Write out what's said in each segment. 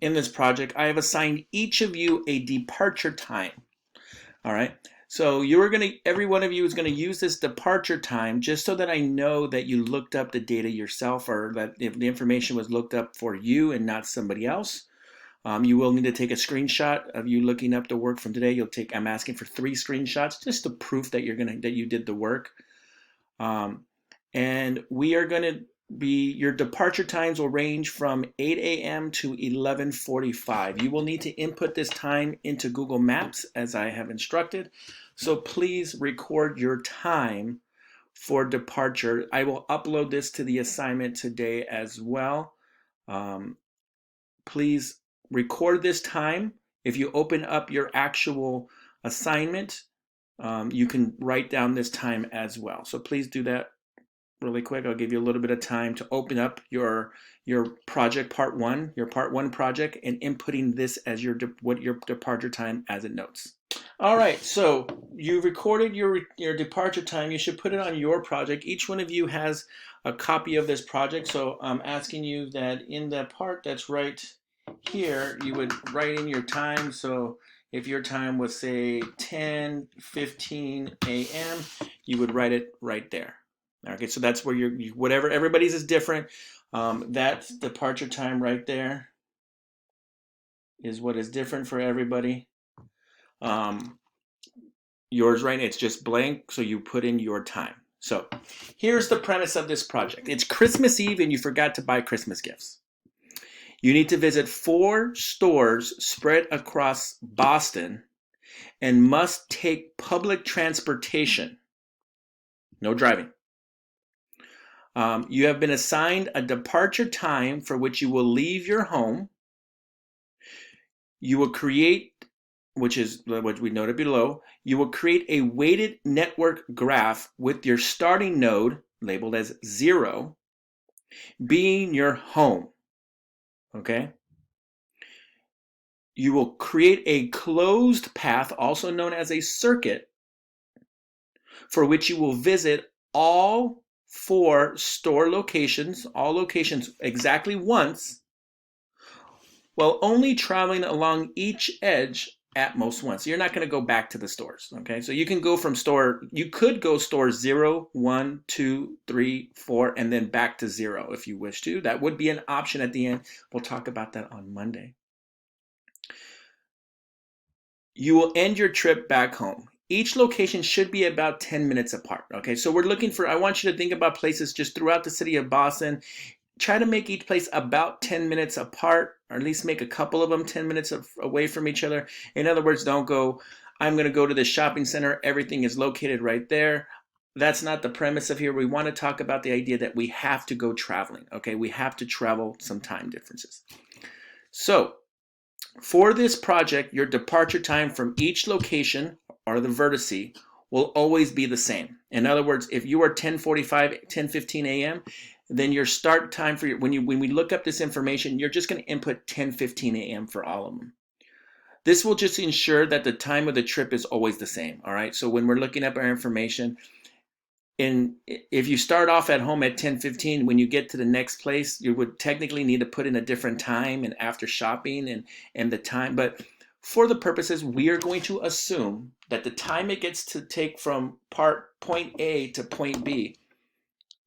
in this project, I have assigned each of you a departure time. All right. So every one of you is gonna use this departure time just so that I know that you looked up the data yourself, or that if the information was looked up for you and not somebody else. You will need to take a screenshot of you looking up the work from today. I'm asking for 3 screenshots, just to proof that that you did the work. And we are gonna your departure times will range from 8 a.m. to 11:45. You will need to input this time into Google Maps as I have instructed. So please record your time for departure. I will upload this to the assignment today as well. Please record this time. If you open up your actual assignment, you can write down this time as well. So please do that really quick. I'll give you a little bit of time to open up your project part 1, your part 1 project, and inputting this as your departure time as it notes. All right, so you recorded your departure time. You should put it on your project. Each one of you has a copy of this project, so I'm asking you that in the part that's right here, you would write in your time. So if your time was, say, 10:15 a.m., you would write it right there. Okay, so that's where whatever, everybody's is different. That departure time right there is what is different for everybody. Yours, right, it's just blank, so you put in your time. So here's the premise of this project. It's Christmas Eve and you forgot to buy Christmas gifts. You need to visit 4 stores spread across Boston and must take public transportation. No driving. You have been assigned a departure time for which you will leave your home. You will create, which is what we noted below, you will create a weighted network graph with your starting node, labeled as 0, being your home. Okay? You will create a closed path, also known as a circuit, for which you will visit all 4 store locations, all locations exactly once, while only traveling along each edge at most once. So you're not going to go back to the stores. Okay, so you can go from you could go store 0, 1, 2, 3, 4, and then back to 0 if you wish to. That would be an option at the end. We'll talk about that on Monday. You will end your trip back home. Each location should be about 10 minutes apart. Okay, so I want you to think about places just throughout the city of Boston. Try to make each place about 10 minutes apart, or at least make a couple of them 10 minutes away from each other. In other words, don't go, I'm going to go to the shopping center. Everything is located right there. That's not the premise of here. We want to talk about the idea that we have to go traveling. Okay, we have to travel some time differences. So for this project, your departure time from each location, or the vertice, will always be the same. In other words, if you are 10:45, 10:15 a.m., then your start time for when we look up this information, you're just going to input 10:15 a.m. for all of them. This will just ensure that the time of the trip is always the same. All right. So when we're looking up our information, if you start off at home at 10:15, when you get to the next place, you would technically need to put in a different time and after shopping and the time. But for the purposes, we are going to assume that the time it gets to take from point A to point B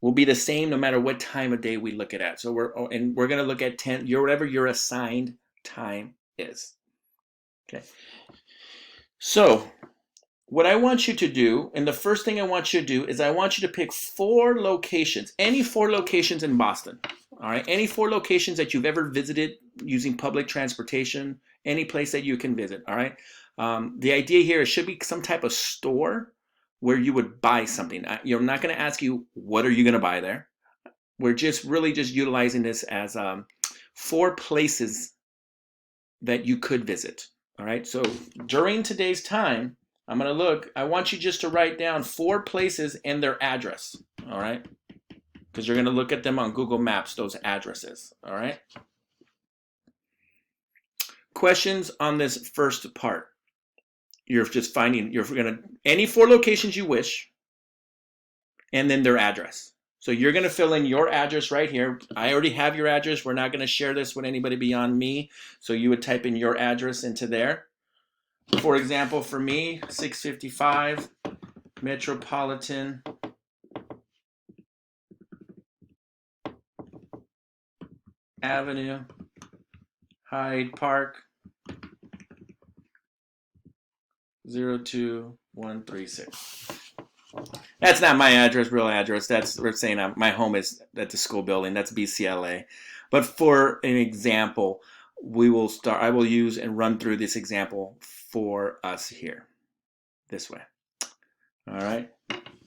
will be the same no matter what time of day we look at. So we're going to look at 10, whatever your assigned time is. Okay. So what I want you to do, and the first thing I want you to do, is I want you to pick 4 locations, any 4 locations in Boston. All right, any 4 locations that you've ever visited using public transportation, any place that you can visit. All right. The idea here, it should be some type of store where you would buy something. You're not going to ask you, what are you going to buy there? We're just utilizing this as 4 places that you could visit. All right. So during today's time, I'm going to look. I want you just to write down 4 places and their address. All right. Because you're going to look at them on Google Maps, those addresses. All right. Questions on this first part. You're just finding, any 4 locations you wish, and then their address. So you're going to fill in your address right here. I already have your address. We're not going to share this with anybody beyond me. So you would type in your address into there. For example, for me, 655 Metropolitan Avenue, Hyde Park, 02136. That's not my address, real address. That's we're saying my home is at the school building. That's BCLA. But for an example, we will start. I will use and run through this example for us here, this way. All right.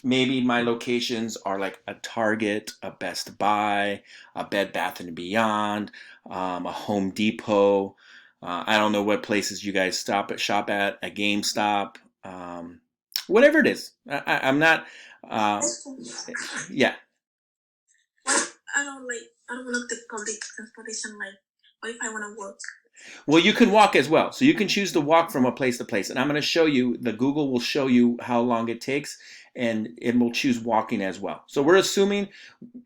Maybe my locations are like a Target, a Best Buy, a Bed Bath and Beyond, a Home Depot. I don't know what places you guys shop at, a GameStop, whatever it is. I'm not. Yeah. I don't want to take public transportation. Like, what if I want to walk? Well, you can walk as well. So you can choose to walk from a place to place. And I'm going to show you, the Google will show you how long it takes, and it will choose walking as well. So we're assuming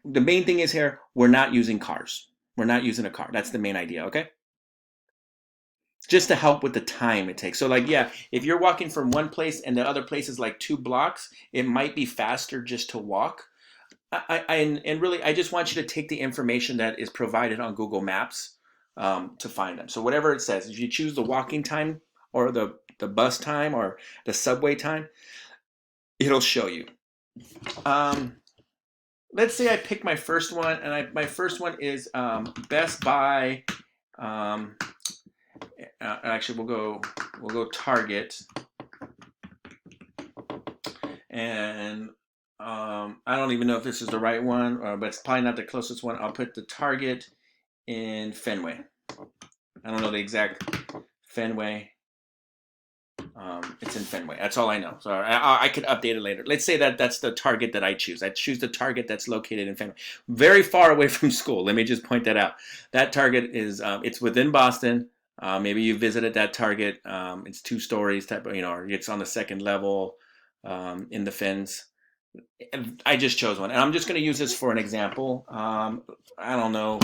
the main thing is here, we're not using cars. We're not using a car. That's the main idea, okay? Just to help with the time it takes. So like, yeah, if you're walking from one place and the other place is like 2 blocks, it might be faster just to walk. And really, I just want you to take the information that is provided on Google Maps to find them. So whatever it says, if you choose the walking time or the bus time or the subway time, it'll show you. Let's say I pick my first one, and my first one is Best Buy. Actually, we'll go Target, and I don't even know if this is the right one, but it's probably not the closest one. I'll put the Target in Fenway. I don't know the exact Fenway. It's in Fenway. That's all I know. So I could update it later. Let's say that's the Target that I choose. I choose the Target that's located in Fenway, very far away from school. Let me just point that out. That Target is it's within Boston. Maybe you visited that Target. It's 2 stories type of, or it's on the 2nd level in the Fens. I just chose one, and I'm just going to use this for an example. I don't know.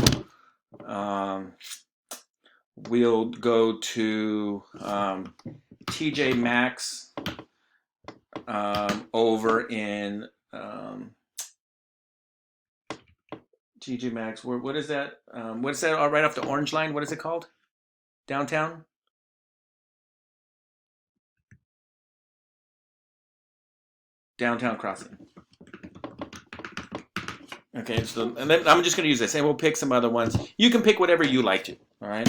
We'll go to TJ Maxx over in TJ Maxx. What is that? What's that? Right off the Orange Line. What is it called? Downtown. Downtown Crossing. Okay, so and then I'm just going to use this, and we'll pick some other ones. You can pick whatever you like to. All right.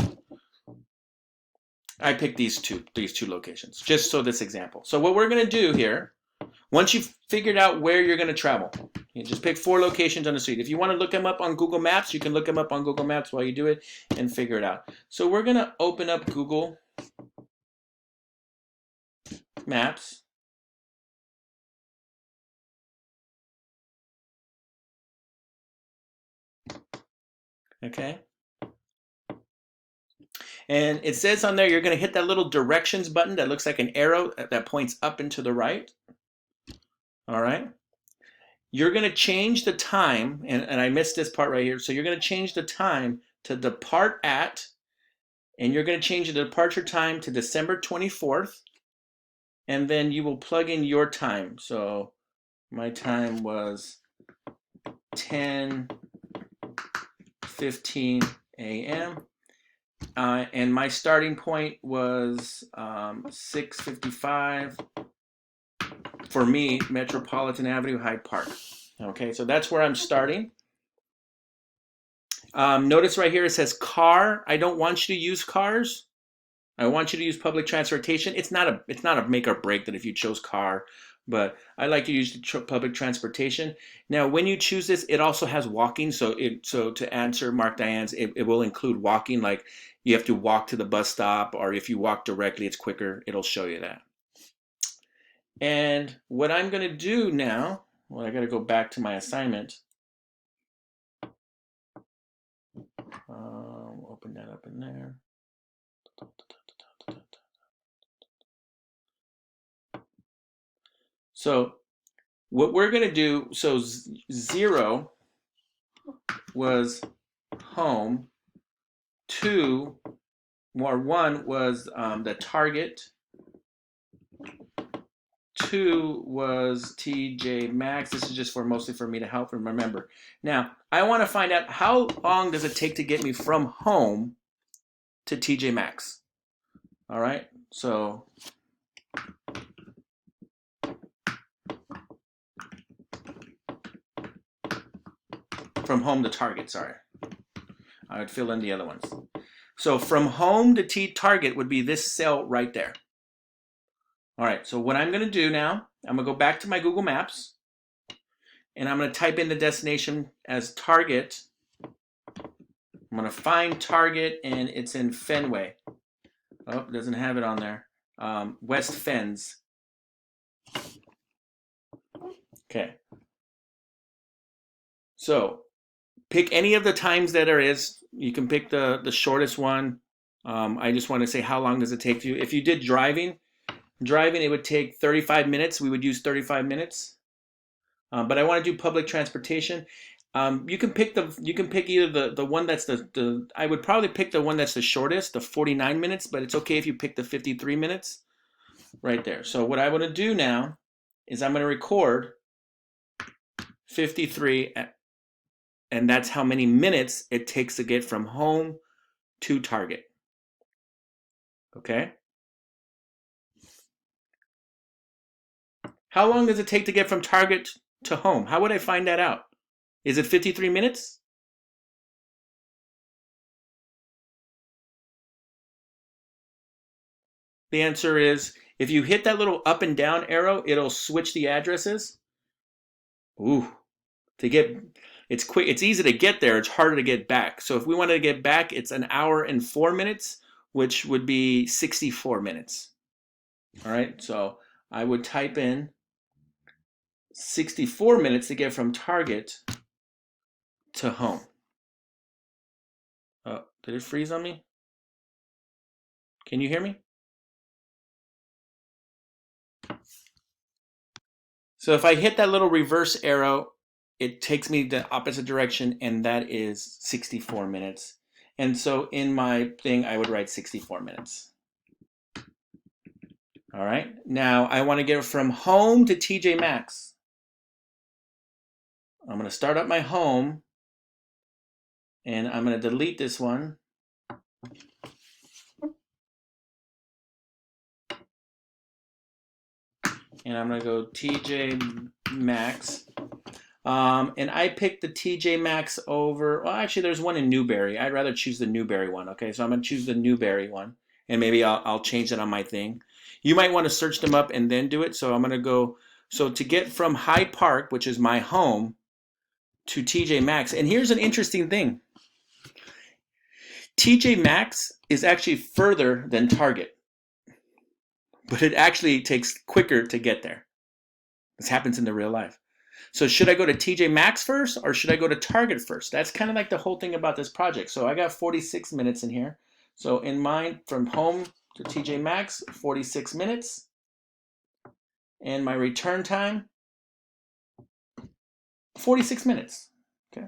I picked these two locations just so this example. So what we're going to do here, once you've figured out where you're going to travel, you just pick 4 locations on the street. If you want to look them up on Google Maps, you can look them up on Google Maps while you do it and figure it out. So we're going to open up Google Maps. Okay. And it says on there, you're going to hit that little directions button that looks like an arrow that points up and to the right. All right. You're going to change the time, and I missed this part right here. So you're going to change the time to depart at, and you're going to change the departure time to December 24th. And then you will plug in your time. So my time was 10:15 a.m. And my starting point was 6:55 for me, Metropolitan Avenue, Hyde Park. Okay, so that's where I'm starting. Notice right here it says car. I don't want you to use cars. I want you to use public transportation. It's not a make or break that if you chose car, but I like to use public transportation. Now, when you choose this, it also has walking. So to answer Mark Diane's, it will include walking. Like you have to walk to the bus stop, or if you walk directly, it's quicker. It'll show you that. And what I'm going to do now, well, I got to go back to my assignment. Open that up in there. So What we're going to do, so 0 was home, 2 or 1 was the target, 2 was TJ Maxx. This is just for mostly for me to help and remember. Now, I want to find out how long does it take to get me from home to TJ Maxx. All right, so from home to Target, sorry. I would fill in the other ones. So from home to Target would be this cell right there. All right, so what I'm going to do now, I'm going to go back to my Google Maps, and I'm going to type in the destination as Target. I'm going to find Target, and it's in Fenway. Oh, it doesn't have it on there. West Fens. Okay. So pick any of the times that there is. You can pick the shortest one. I just want to say how long does it take you. If you did driving, it would take 35 minutes. We would use 35 minutes. But I want to do public transportation. You can pick either the one that's the I would probably pick the one that's the shortest, the 49 minutes, but it's okay if you pick the 53 minutes right there. So what I want to do now is I'm going to record 53, and that's how many minutes it takes to get from home to Target. Okay? How long does it take to get from Target to home? How would I find that out? Is it 53 minutes? The answer is if you hit that little up and down arrow, it'll switch the addresses. Ooh, it's quick. It's easy to get there. It's harder to get back. So if we wanted to get back, it's an hour and 4 minutes, which would be 64 minutes. All right, so I would type in 64 minutes to get from Target to home. Oh, did it freeze on me? Can you hear me? So if I hit that little reverse arrow, it takes me the opposite direction, and that is 64 minutes. And so in my thing, I would write 64 minutes. All right, now I want to get from home to TJ Maxx. I'm going to start up my home, and I'm going to delete this one. And I'm going to go TJ Maxx. And I picked the TJ Maxx over, well, actually there's one in Newberry. I'd rather choose the Newberry one. Okay, so I'm going to choose the Newberry one, and maybe I'll change it on my thing. You might want to search them up and then do it. So I'm going to go, so to get from Hyde Park, which is my home, to TJ Maxx. And here's an interesting thing. TJ Maxx is actually further than Target, but it actually takes quicker to get there. This happens in the real life. So should I go to TJ Maxx first, or should I go to Target first? That's kind of like the whole thing about this project. So I got 46 minutes in here. So in mine, from home to TJ Maxx, 46 minutes. And my return time, 46 minutes. Okay.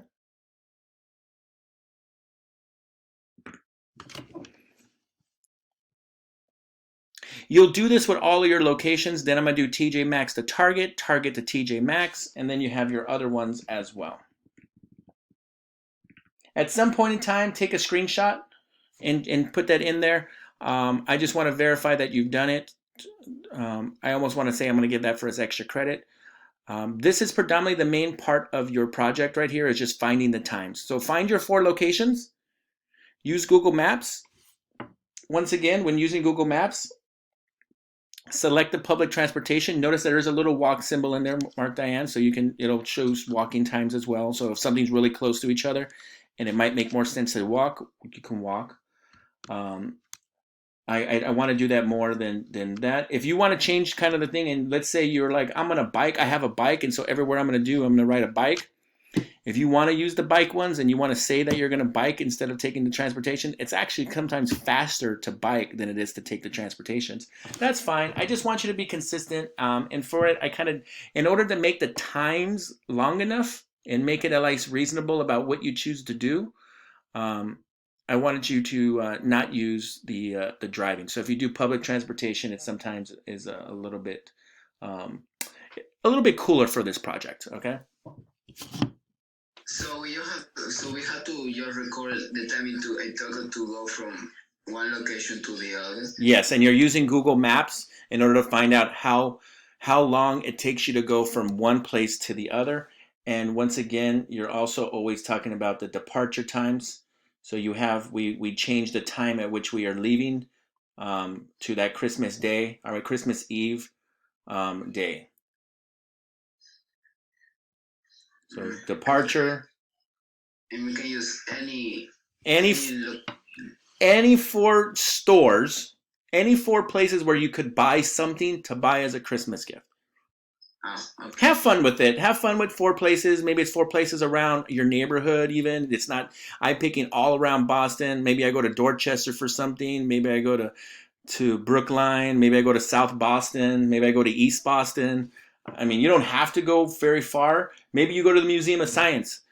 You'll do this with all of your locations. Then I'm going to do TJ Maxx to Target, Target to TJ Maxx, and then you have your other ones as well. At some point in time, take a screenshot and put that in there. I just want to verify that you've done it. I almost want to say I'm going to give that for as extra credit. This is predominantly the main part of your project right here, is just finding the times. So find your 4 locations. Use Google Maps. Once again, when using Google Maps, select the public transportation. Notice there is a little walk symbol in there, Mark Diane, so it'll show walking times as well. So if something's really close to each other and it might make more sense to walk, you can walk. I want to do that more than that. If you want to change kind of the thing, and let's say you're like, I'm going to bike, I have a bike, and so everywhere I'm going to ride a bike. If you want to use the bike ones and you want to say that you're going to bike instead of taking the transportation, it's actually sometimes faster to bike than it is to take the transportations. That's fine. I just want you to be consistent. And for it, in order to make the times long enough and make it at least reasonable about what you choose to do, um, I wanted you to not use the driving. So if you do public transportation, it sometimes is um, a little bit cooler for this project. Okay. So we have to just record the timing to a total to go from one location to the other. Yes, and you're using Google Maps in order to find out how long it takes you to go from one place to the other. And once again, you're also always talking about the departure times. So we change the time at which we are leaving to that Christmas day or Christmas Eve day. So departure, And we can use any any four stores, any four places where you could buy something to buy as a Christmas gift. Okay. Have fun with it. Have fun with four places. Maybe it's four places around your neighborhood even. It's not, I'm picking all around Boston. Maybe I go to Dorchester for something. Maybe I go to Brookline. Maybe I go to South Boston. Maybe I go to East Boston. I mean, you don't have to go very far. Maybe you go to the Museum of Science.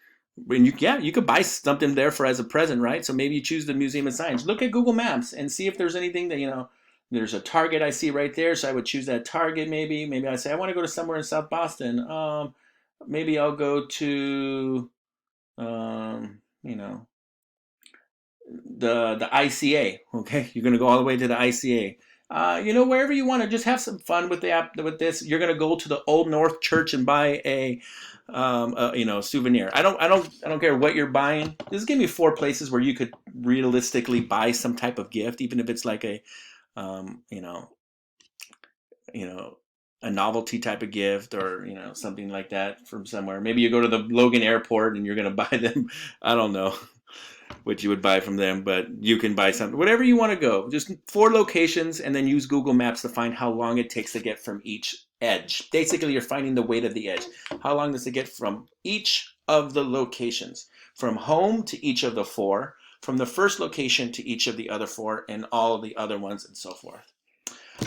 When you could buy something there for as a present, right? So maybe you choose the Museum of Science. Look at Google Maps and see if there's anything that, there's a Target I see right there, so I would choose that Target maybe. Maybe I say I want to go to somewhere in South Boston. Maybe I'll go to the ICA. Okay, you're gonna go all the way to the ICA. Wherever you want to, just have some fun with the app. With this, you're gonna go to the Old North Church and buy a souvenir. I don't care what you're buying. Just give me four places where you could realistically buy some type of gift, even if it's like a um, you know, a novelty type of gift or something like that from somewhere. Maybe you go to the Logan Airport and you're gonna buy them. I don't know what you would buy from them, but you can buy something, whatever you want to go. Just four locations, and then use Google Maps to find how long it takes to get from each edge. Basically, you're finding the weight of the edge. How long does it get from each of the locations, from home to each of the four, from the first location to each of the other four, and all of the other ones, and so forth.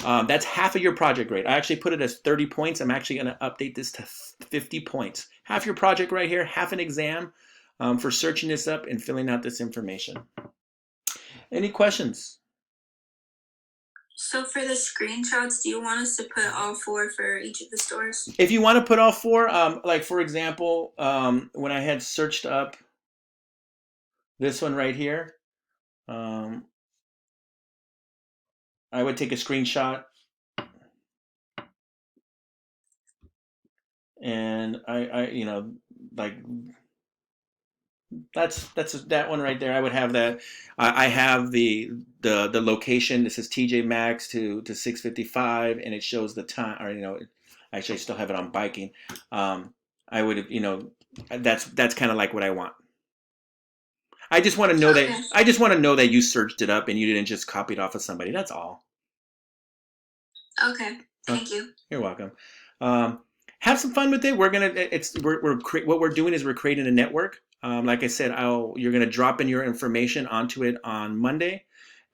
That's half of your project grade. I actually put it as 30 points. I'm actually going to update this to 50 points. Half your project right here, half an exam for searching this up and filling out this information. Any questions? So for the screenshots, do you want us to put all four for each of the stores? If you want to put all four, like for example, when I had searched up this one right here, I would take a screenshot and like that's that one right there. I would have that. I have the location. This is TJ Maxx to 655, and it shows the time. Or actually, I still have it on biking. I would that's kind of like what I want. I just want to know that I just want to know that you searched it up and you didn't just copy it off of somebody. That's all. Okay, thank you. You're welcome. Have some fun with it. What we're doing is we're creating a network. Like I said, you're gonna drop in your information onto it on Monday,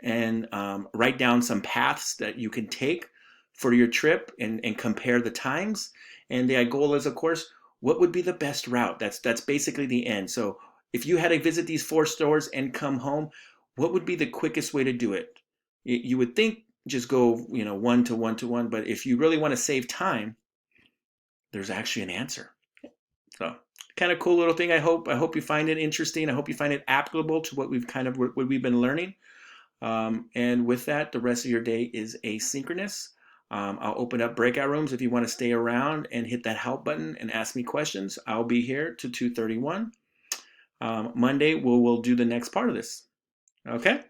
and write down some paths that you can take for your trip and compare the times. And the goal is, of course, what would be the best route? That's basically the end. So if you had to visit these four stores and come home, what would be the quickest way to do it? You would think just go, one to one to one, but if you really want to save time, there's actually an answer. So kind of cool little thing. I hope you find it interesting. I hope you find it applicable to what we've been learning. And with that, the rest of your day is asynchronous. I'll open up breakout rooms if you want to stay around and hit that help button and ask me questions. I'll be here to 2:31. Monday we'll do the next part of this. Okay.